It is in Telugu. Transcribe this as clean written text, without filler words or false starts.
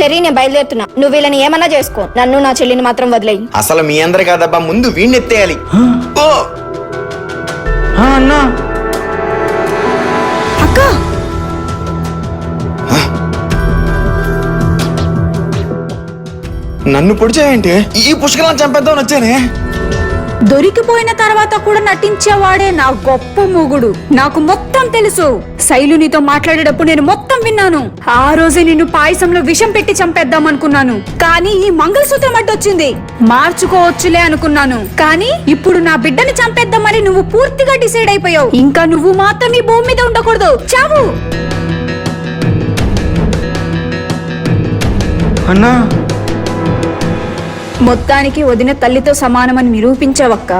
సరే నేను బయలుదేరుతున్నా. నువ్వు వీళ్ళని ఏమన్నా చేసుకో, నన్ను నా చెల్లిని మాత్రం వదిలేయి. అసలు మీ అందరు కాదబ్బా, ముందు వీణ్ణి ఎత్తేయాలి. ఓ అన్నా అక్క నన్ను పొడిచాయంటే ఈ పుష్కరాలను చంపేద్దామని వచ్చానే. దొరికిపోయిన తర్వాత కూడా నటించేవాడే నా గొప్ప మొగుడు. నాకు మొత్తం తెలుసు. శైలు నీతో మాట్లాడేటప్పుడు నేను మొత్తం విన్నాను. ఆ రోజే నిన్ను పాయసంలో విషం పెట్టి చంపేద్దాం అనుకున్నాను, కానీ ఈ మంగళసూత్రం అడ్డొచ్చింది. మార్చుకోవచ్చులే అనుకున్నాను, కానీ ఇప్పుడు నా బిడ్డని చంపేద్దామని నువ్వు పూర్తిగా డిసైడ్ అయిపోయావు. ఇంకా నువ్వు మాత్రం ఈ భూమి మీద ఉండకూడదు. చావు. అన్నా మొత్తానికి వదిన తల్లితో సమానమని నిరూపించావక్క.